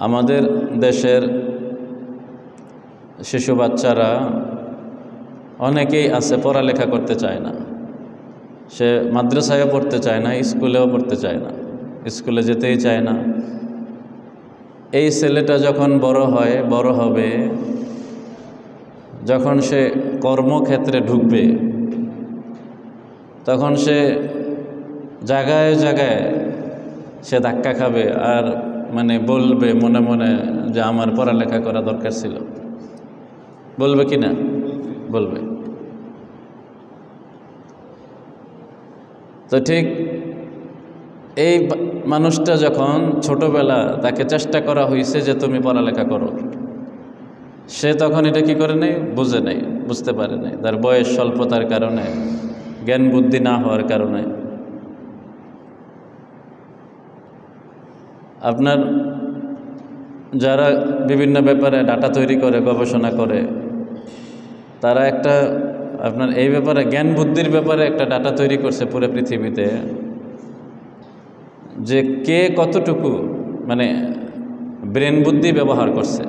আমাদের দেশের শিশু বাচ্চারা অনেকেই আছে পড়ালেখা করতে চায় না। সে মাদ্রাসায়ও পড়তে চায় না, স্কুলেও পড়তে চায় না, স্কুলে যেতেই চায় না। এই ছেলেটা যখন বড় হবে, যখন সে কর্মক্ষেত্রে ঢুকবে, তখন সে জায়গায় জায়গায় সে ধাক্কা খাবে আর বলবে মনে মনে যে আমার পড়ালেখা করা দরকার ছিল। বলবে কি না? বলবে। তো ঠিক এই মানুষটা যখন ছোটবেলা তাকে চেষ্টা করা হয়েছে যে তুমি পড়ালেখা করো, সে তখন এটা কি করে নেই? বুঝে নেই, বুঝতে পারে নাই। তার বয়স স্বল্পতার কারণে, জ্ঞান বুদ্ধি না হওয়ার কারণে। আপনার যারা বিভিন্ন ব্যাপারে ডাটা তৈরি করে, গবেষণা করে, তারা আপনার এই ব্যাপারে জ্ঞান বুদ্ধির ব্যাপারে একটা ডাটা তৈরি করছে পুরো পৃথিবীতে, যে কে কতটুকু ব্রেন বুদ্ধি ব্যবহার করছে।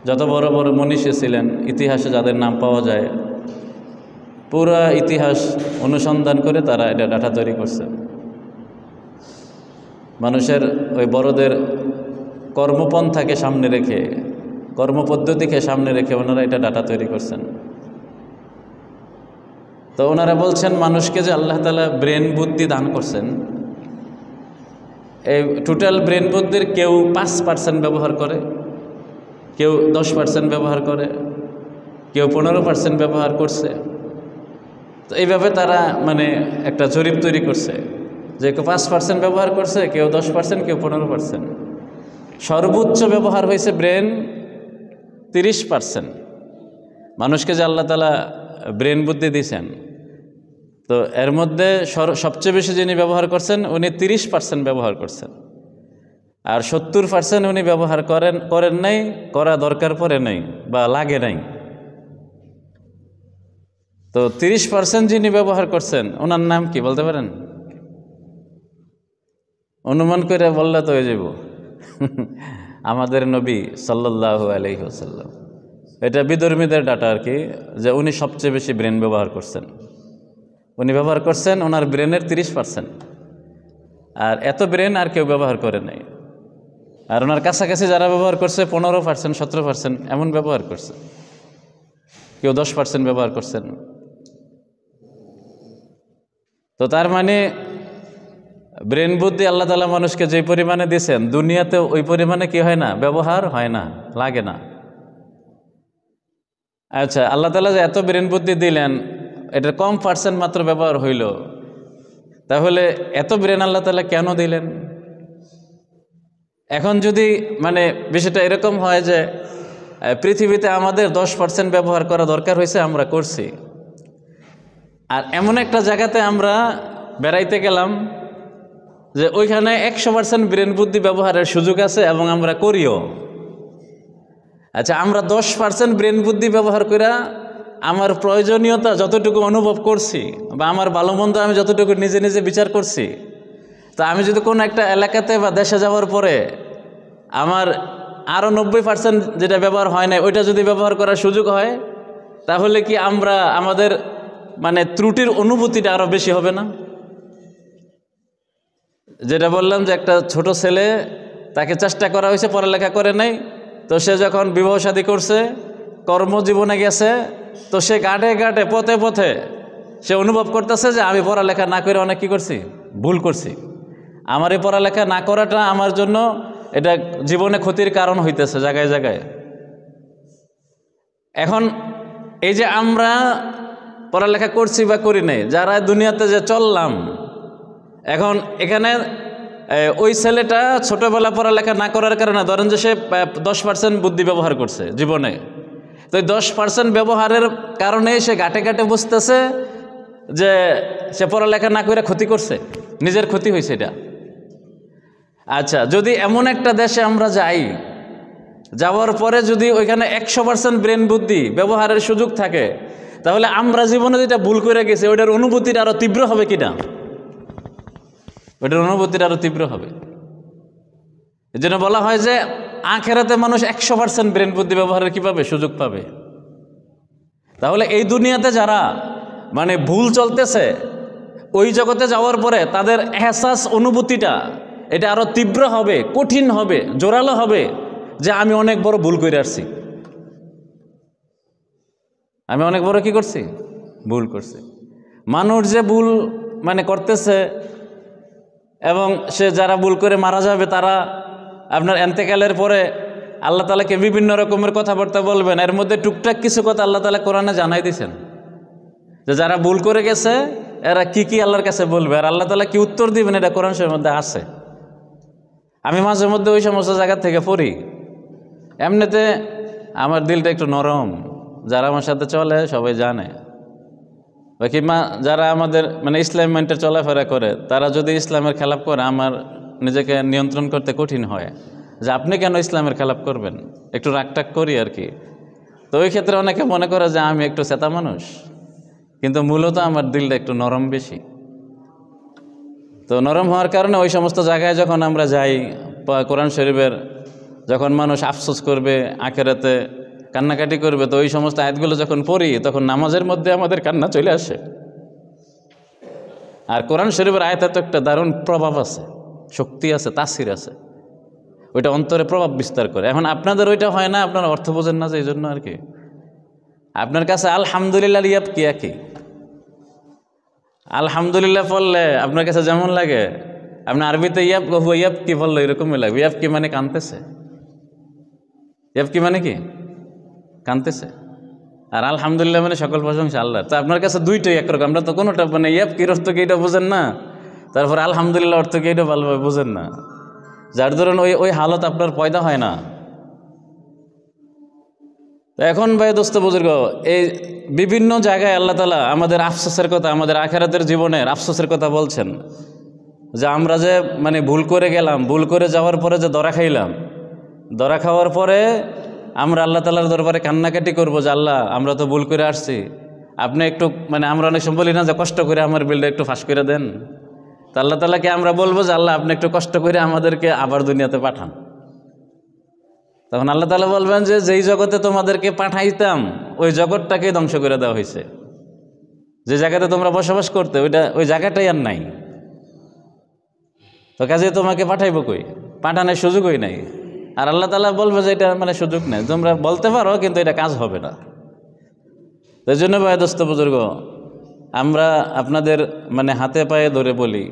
যত বড় বড় মনীষী ছিলেন ইতিহাসে, যাদের নাম পাওয়া যায়, পুরা ইতিহাস অনুসন্ধান করে তারা এটা ডাটা তৈরি করছে। মানুষের ওই বড়দের কর্মপন্থাকে সামনে রেখে, কর্মপদ্ধতিকে সামনে রেখে ওনারা এটা ডাটা তৈরি করছেন। তো ওনারা বলছেন মানুষকে যে আল্লাহ তাআলা ব্রেন বুদ্ধি দান করছেন, এই টোটাল ব্রেন বুদ্ধির কেউ 5% ব্যবহার করে, কেউ 10% ব্যবহার করে, কেউ 15% ব্যবহার করছে। তো এইভাবে তারা একটা জরিপ তৈরি করছে যে কেউ 5% ব্যবহার করছে, কেউ 10%, কেউ 15%। সর্বোচ্চ ব্যবহার হয়েছে ব্রেন 30%। মানুষকে যে আল্লাহ তাআলা ব্রেন বুদ্ধি দিয়েছেন, তো এর মধ্যে সবচেয়ে বেশি যিনি ব্যবহার করছেন উনি 30% ব্যবহার করছেন, আর 70% উনি ব্যবহার করেন নাই, করা দরকার পড়ে নাই বা লাগে নাই। তো 30% যিনি ব্যবহার করছেন ওনার নাম কি বলতে পারেন? অনুমান করে বললে তো হয়ে যাব, আমাদের নবী সাল্লাল্লাহু আলাইহি ওয়াসাল্লাম। এটা বিধর্মীদের ডাটা আর কি, যে উনি সবচেয়ে বেশি ব্রেন ব্যবহার করছেন। উনি ব্যবহার করছেন ওনার ব্রেনের 30%, আর এত ব্রেন আর কেউ ব্যবহার করে নাই। আর ওনার কাছাকাছি যারা ব্যবহার করছে 15%, 17% এমন ব্যবহার করছে, কেউ 10% ব্যবহার করছেন। তো তার ব্রেন বুদ্ধি আল্লাহ তাআলা মানুষকে যে পরিমাণে দিয়েছেন, দুনিয়াতে ওই পরিমাণে কি হয় না? ব্যবহার হয় না, লাগে না। আচ্ছা, আল্লাহ তাআলা যে এত ব্রেন বুদ্ধি দিলেন, এটার কম পার্সেন্ট মাত্র ব্যবহার হইল, তাহলে এত ব্রেন আল্লাহ তাআলা কেন দিলেন? এখন যদি বিষয়টা এরকম হয় যে পৃথিবীতে আমাদের 10% ব্যবহার করা দরকার হয়েছে, আমরা করছি, আর এমন একটা জায়গাতে আমরা বেড়াইতে গেলাম যে ওইখানে 100% ব্রেন বুদ্ধি ব্যবহারের সুযোগ আছে এবং আমরা করিও। আচ্ছা, আমরা 10% ব্রেন বুদ্ধি ব্যবহার করে আমার প্রয়োজনীয়তা যতটুকু অনুভব করছি বা আমার ভালো মন্দ আমি যতটুকু নিজে নিজে বিচার করছি, তা আমি যদি কোনো একটা এলাকাতে বা দেশে যাওয়ার পরে আমার আরও 90% যেটা ব্যবহার হয় না ওইটা যদি ব্যবহার করার সুযোগ হয়, তাহলে কি আমাদের ত্রুটির অনুভূতিটা আরও বেশি হবে না? যেটা বললাম যে একটা ছোট ছেলে, তাকে চেষ্টা করা হয়েছে, পড়ালেখা করে নাই, তো সে যখন বিবাহ শাদী করছে, কর্মজীবনে গেছে, তো সে ঘাটে ঘাটে পথে পথে সে অনুভব করতেছে যে আমি পড়ালেখা না করে অনেক কি করছি, ভুল করছি। আমার এই পড়ালেখা না করাটা আমার জন্য এটা জীবনে ক্ষতির কারণ হইতেছে জায়গায় জায়গায়। এখন এই যে আমরা পড়ালেখা করছি বা করি নাই, যারা দুনিয়াতে যে চললাম, এখন এখানে ওই ছেলেটা ছোটবেলা পড়ালেখা না করার কারণে ধরেন যে সে 10% বুদ্ধি ব্যবহার করছে জীবনে, তো এই 10% ব্যবহারের কারণে সে ঘাটে ঘাটে বুঝতেছে যে সে পড়ালেখা না করে ক্ষতি করছে, নিজের ক্ষতি হয়েছে এটা। আচ্ছা, যদি এমন একটা দেশে আমরা যাই, যাওয়ার পরে যদি ওইখানে 100% ব্রেন বুদ্ধি ব্যবহারের সুযোগ থাকে, তাহলে আমরা জীবনে যেটা ভুল করে গেছি ওইটার অনুভূতিটা আরো তীব্র হবে কিনা? ওইটার অনুভূতিটা আরো তীব্র হবে। এই জন্য বলা হয় যে আখেরাতে মানুষ 100% ব্রেন বুদ্ধি ব্যবহারের কী পাবে? সুযোগ পাবে। তাহলে এই দুনিয়াতে যারা মানে ভুল চলতেছে, ওই জগতে যাওয়ার পরে তাদের এহসাস অনুভূতিটা এটা আরও তীব্র হবে, কঠিন হবে, জোরালো হবে যে আমি অনেক বড় ভুল করে আসছি, আমি অনেক বড় কি করছি? ভুল করছি। মানুষ যে ভুল মানে করতেছে এবং সে যারা ভুল করে মারা যাবে তারা আপনার এন্তেকালের পরে আল্লাহ তাআলাকে বিভিন্ন রকমের কথাবার্তা বলবেন। এর মধ্যে টুকটাক কিছু কথা আল্লাহ তাআলা কোরআনে জানাই দিয়েছেন যে যারা ভুল করে গেছে এরা কি কি আল্লাহর কাছে বলবে, আর আল্লাহ তাআলা কি উত্তর দিবেন এটা কোরআন শরীফের মধ্যে আছে। আমি মাঝে মধ্যে ওই সমস্ত জায়গা থেকে পড়ি, এমনিতে আমার দিলটা একটু নরম, যারা আমার সাথে চলে সবাই জানে, বা কিংবা যারা আমাদের মানে ইসলাম মাইন্ডে চলাফেরা করে তারা যদি ইসলামের খেলাপ করে আমার নিজেকে নিয়ন্ত্রণ করতে কঠিন হয় যে আপনি কেন ইসলামের খেলাপ করবেন, একটু রাগটাগ করি আর কি। তো ওই ক্ষেত্রে অনেকে মনে করে যে আমি একটু চেতা মানুষ, কিন্তু মূলত আমার দিলটা একটু নরম বেশি। তো নরম হওয়ার কারণে ওই সমস্ত জায়গায় যখন আমরা যাই, কোরআন শরীফের যখন মানুষ আফসোস করবে, আখেরাতে কান্নাকাটি করবে, তো ওই সমস্ত আয়াতগুলো যখন পড়ি তখন নামাজের মধ্যে আমাদের কান্না চলে আসে। আর কোরআন শরীফের আয়াতে তো একটা দারুণ প্রভাব আছে, শক্তি আছে, তাসির আছে, ওইটা অন্তরে প্রভাব বিস্তার করে। এখন আপনাদের ওইটা হয় না, আপনারা অর্থ বোঝেন না, যে এই জন্য আর কি আপনার কাছে আলহামদুলিল্লাহ ইয়াব কি একই। আলহামদুলিল্লাহ পড়লে আপনার কাছে যেমন লাগে, আপনি আরবিতে ইয়াব ইয়াব কি বললো এরকমই লাগবে। ইয়াব কি মানে কানতেছে, ইয়াব কি মানে কি কানতেছে, আর আলহামদুলিল্লাহ মানে সকল প্রশংসা আল্লাহ। তো আপনার কাছে দুইটাই একরকম, আমরা তো কোনোটা মানে ইয়াব কির অর্থ কি এটা বোঝেন না, তারপর আলহামদুলিল্লাহ অর্থ কি এটা ভালোভাবে বোঝেন না, যার ধরুন ওই হালত আপনার পয়দা হয় না। এখন ভাই দোস্ত বুজুর্গ, এই বিভিন্ন জায়গায় আল্লাহ তাআলা আমাদের আফসোসের কথা, আমাদের আখিরাতের জীবনের আফসোসের কথা বলছেন যে আমরা যে মানে ভুল করে গেলাম, ভুল করে যাওয়ার পরে যে ধরা খাইলাম, ধরা খাওয়ার পরে আমরা আল্লাহ তাআলার দরবারে কান্নাকাটি করবো যে আল্লাহ আমরা তো ভুল করে আসছি, আপনি একটু মানে আমরা অনেক সময় বলি না যে কষ্ট করে আমার বিলটা একটু ফাঁস করে দেন। তো আল্লাহ তাআলাকে আমরা বলবো যে আল্লাহ আপনি একটু কষ্ট করে আমাদেরকে আবার দুনিয়াতে পাঠান। তখন আল্লাহ তাআলা বলবেন যে যেই জগতে তোমাদেরকে পাঠাইতাম ওই জগৎটাকে ধ্বংস করে দেওয়া হয়েছে, যে জায়গাতে তোমরা বসবাস করতে ওই জায়গাটাই আর নাই। তো কাজে তোমাকে পাঠাইবো কই, পাঠানোর সুযোগই নাই। আর আল্লাহ তাআলা বলবে যে এটা মানে সুযোগ নেই, তোমরা বলতে পারো কিন্তু এটা কাজ হবে না। এই জন্য ভাই দোস্ত বুজুর্গ, আমরা আপনাদের মানে হাতে পায়ে ধরে বলি,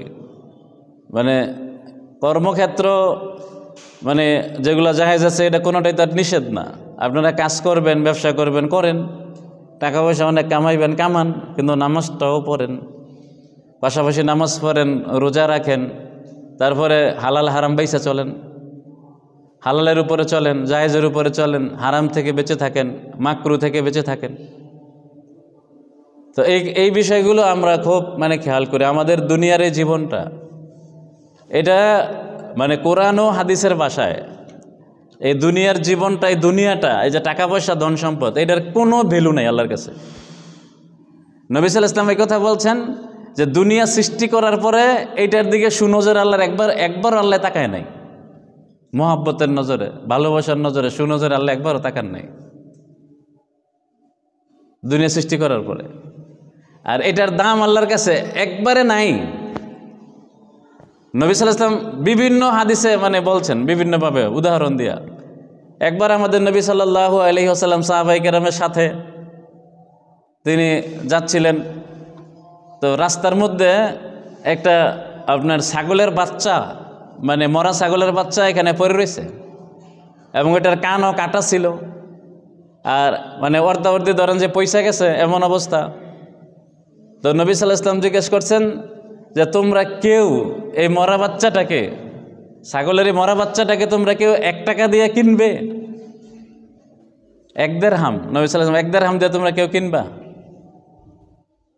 মানে কর্মক্ষেত্র মানে যেগুলো জায়েজ আছে এটা কোনোটাই তার নিষেধ না। আপনারা কাজ করবেন, ব্যবসা করবেন, করেন, টাকা পয়সা অনেক কামাইবেন, কামান, কিন্তু নামাজটাও পড়েন, পাশাপাশি নামাজ পড়েন, রোজা রাখেন, তারপরে হালাল হারাম বাইসা চলেন, হালালের উপরে চলেন, জায়েজের উপরে চলেন, হারাম থেকে বেঁচে থাকেন, মাকরু থেকে বেঁচে থাকেন। তো এই বিষয়গুলো আমরা খুব মানে খেয়াল করি। আমাদের দুনিয়ার এই জীবনটা এটা মানে কোরআন ও হাদিসের ভাষায় এই দুনিয়ার জীবনটা, এই দুনিয়াটা, এই যে টাকা পয়সা ধন সম্পদ, এটার কোনো ভ্যালু নাই আল্লাহর কাছে। নবী সাল্লাল্লাহু আলাইহি ওয়াসাল্লাম এই কথা বলছেন যে দুনিয়া সৃষ্টি করার পরে এইটার দিকে সুনজর আল্লাহর একবার আল্লাহ তাকায় নাই, মহাব্বতের নজরে, ভালোবাসার নজরে, সুনজরে আল্লাহ একবারও তাকান নাই দুনিয়া সৃষ্টি করার পরে। আর এটার দাম আল্লাহর কাছে একবারে নাই। নবী সাল্লাল্লাহু আলাইহি ওয়াসাল্লাম বিভিন্ন হাদিসে মানে বলছেন বিভিন্নভাবে উদাহরণ দিয়া। একবার আমাদের নবী সাল্লাল্লাহু আলাইহি ওয়াসাল্লাম সাহাবায়ে কেরামের সাথে তিনি যাচ্ছিলেন, তো রাস্তার মধ্যে একটা আপনার ছাগলের বাচ্চা, মানে মরা ছাগলের বাচ্চা এখানে পড়ে রয়েছে এবং এটার কানও কাটা ছিল, আর মানে অর্ধাবর্তী ধরেন যে পয়সা গেছে এমন অবস্থা। তো নবী সাল্লাল্লাহু আলাইহি ওয়াসাল্লাম জিজ্ঞেস করছেন যে তোমরা কেউ এই মরা বাচ্চাটাকে, ছাগলের এই মরা বাচ্চাটাকে তোমরা কেউ 1 টাকা দিয়ে কিনবে? 1 দিরহাম, নবী সাল্লাল্লাহু আলাইহি ওয়াসাল্লাম 1 দিরহাম দিয়ে তোমরা কেউ কিনবা?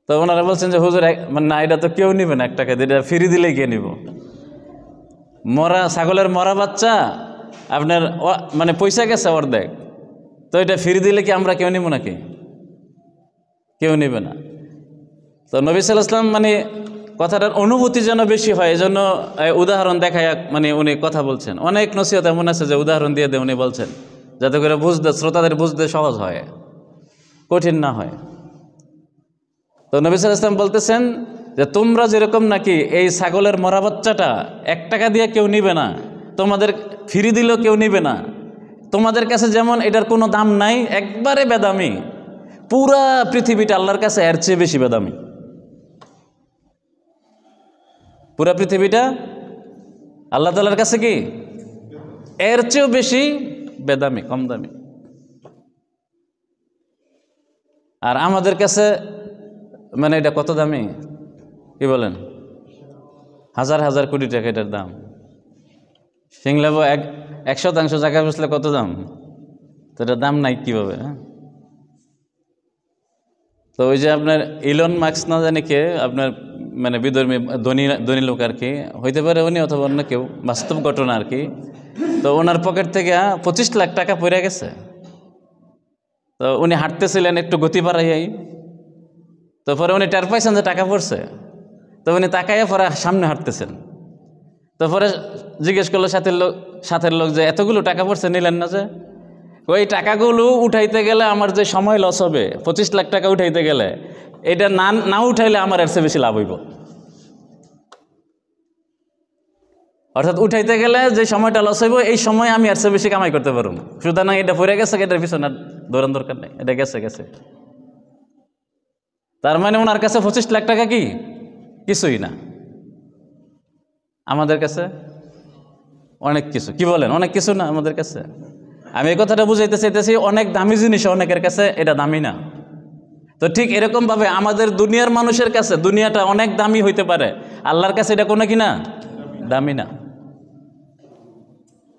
তো ওনারা বলছেন যে হুজুর মানে না, এটা তো কেউ নিবে না 1 টাকা দিয়ে, এটা ফ্রি দিলেই কে নিব? মরা ছাগলের মরা বাচ্চা আপনার মানে পয়সা গেছে অর্ধেক, তো এটা ফ্রি দিলে কি আমরা কেউ নিব নাকি? কেউ নিবে না। তো নবী সাল্লাল্লাহু আলাইহি ওয়াসাল্লাম মানে কথাটার অনুভূতি যেন বেশি হয়, এজন্য উদাহরণ দেখায় মানে উনি কথা বলছেন। অনেক নসিহত এমন আছে যে উদাহরণ দিয়ে উনি বলছেন, যাতে করে বুঝতে, শ্রোতাদের বুঝতে সহজ হয়, কঠিন না হয়। তো নবী সাল্লাল্লাহু আলাইহি ওয়াসাল্লাম বলতেছেন যে তোমরা যেরকম নাকি এই ছাগলের মরা বাচ্চাটা 1 টাকা দিয়ে কেউ নিবে না, তোমাদের ফ্রি দিলেও কেউ নিবে না, তোমাদের কাছে যেমন এটার কোনো দাম নাই, একবারে বেদামি, পুরা পৃথিবীটা আল্লাহর কাছে এর চেয়ে বেশি বেদামি। পুরা পৃথিবীটা আল্লাহ তাআলার কাছে কি এর চেয়েও বেশি বেদামি, কম দামি। আর আমাদের কাছে মানে এটা কত দামি, কি বলেন? হাজার হাজার কোটি টাকা এটার দাম। সিংলাবো 1% জায়গা বসলে কত দাম, তো এটার দাম নাই কিভাবে? হ্যাঁ, তো ওই যে আপনার ইলন মাস্ক না জানি কে, আপনার মানে বিধর্মী ধনী লোক আর কি, হইতে পারে উনি অথবা অন্য কেউ, বাস্তব ঘটনা আর কি। তো ওনার পকেট থেকে 25 লাখ টাকা পড়ে গেছে। তো উনি হাঁটতেছিলেন একটু গতি বাড়াইয়াই, তো পরে উনি টের পাইছেন যে টাকা পড়ছে। তো উনি তাকাইয়া পরে সামনে হাঁটতেছেন। তো পরে জিজ্ঞেস করলো সাথের লোক যে এতগুলো টাকা পড়ছে, নিলেন না যে? ওই টাকাগুলো উঠাইতে গেলে আমার যে সময় লস হবে, 25 লাখ টাকা উঠাইতে গেলে, এটা না উঠাইলে আমার এর চেয়ে বেশি লাভ হইব। অর্থাৎ উঠাইতে গেলে যে সময়টা লস হইব, এই সময় আমি এর চেয়ে বেশি কামাই করতে পারব। সুতরাং এটা পড়ে গেছে, এটার পিছনে দৌড়ান দরকার নেই, এটা গেছে। তার মানে ওনার কাছে 25 লাখ টাকা কি কিছুই না, আমাদের কাছে অনেক কিছু। কি বলেন, অনেক কিছু না আমাদের কাছে? আমি এই কথাটা বুঝাইতে চাইতেছি, অনেক দামি জিনিস অনেকের কাছে এটা দামি না। তো ঠিক এরকমভাবে আমাদের দুনিয়ার মানুষের কাছে দুনিয়াটা অনেক দামি হইতে পারে, আল্লাহর কাছে এটা কোনো কি না, দামি না।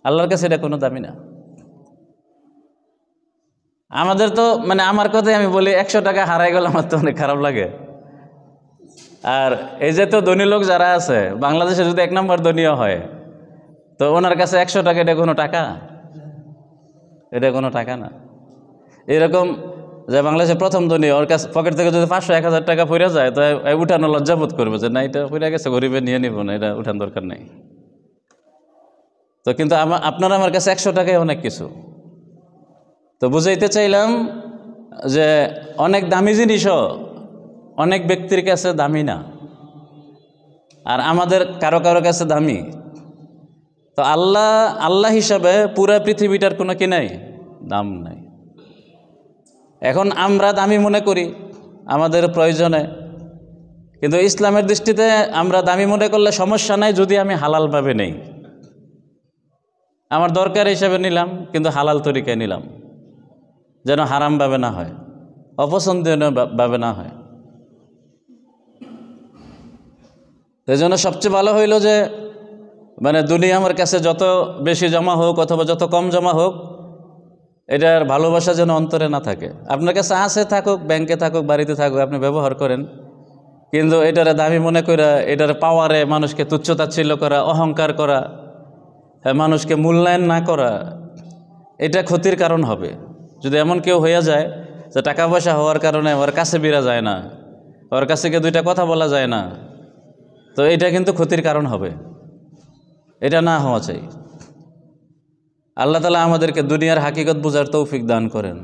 আল্লাহর কাছে এটা কোনো দামি না। আমাদের তো মানে আমার কথাই আমি বলি, 100 টাকা হারাই গেলে আমার তো অনেক খারাপ লাগে। আর এই যে তো ধনী লোক যারা আছে বাংলাদেশে, যদি 1 নম্বর ধনীও হয়, তো ওনার কাছে 100 টাকা এটা কোনো টাকা? এটা কোনো টাকা না। এরকম যে বাংলাদেশে প্রথম ধনী, ওর কাছে পকেট থেকে যদি 500-1000 টাকা পড়ে যায়, তো উঠানো লজ্জাবোধ করবে যে না, এটা পড়ে গেছে, গরিবে নিয়ে নিব না, এটা উঠান দরকার নেই। তো কিন্তু আপনার আমার কাছে 100 টাকাই অনেক কিছু। তো বুঝাইতে চাইলাম যে অনেক দামি জিনিসও অনেক ব্যক্তির কাছে দামি না, আর আমাদের কারো কারো কাছে দামি। তো আল্লাহ হিসাবে পুরা পৃথিবীটার কোনো কি নাই, দাম নাই। এখন আমরা দামি মনে করি আমাদের প্রয়োজনে, কিন্তু ইসলামের দৃষ্টিতে আমরা দামি মনে করলে সমস্যা নাই, যদি আমি হালালভাবে নেই। আমার দরকার হিসাবে নিলাম, কিন্তু হালাল তরিকায় নিলাম, যেন হারামভাবে না হয়, অপছন্দনীয়ভাবে না হয়। এই জন্য সবচেয়ে ভালো হইল যে মানে দুনিয়া আমার কাছে যত বেশি জমা হোক অথবা যত কম জমা হোক, এটার ভালোবাসা যেন অন্তরে না থাকে। আপনার কাছে আছে, থাকুক, ব্যাংকে থাকুক, বাড়িতে থাকুক, আপনি ব্যবহার করেন, কিন্তু এটারে দামি মনে করা, এটার পাওয়ারে মানুষকে তুচ্ছতাচ্ছিল্য করা, অহংকার করা, মানুষকে মূল্যায়ন না করা, এটা ক্ষতির কারণ হবে। যদি এমন কেউ হইয়া যায় যে টাকা পয়সা হওয়ার কারণে ওর কাছে বিরা যায় না, ওর কাছে গিয়ে 2টা কথা বলা যায় না, তো এটা কিন্তু ক্ষতির কারণ হবে। এটা না হওয়া চাই। আল্লাহ তাআলা আমাদেরকে দুনিয়ার হাকিকত বোঝার তৌফিক দান করেন।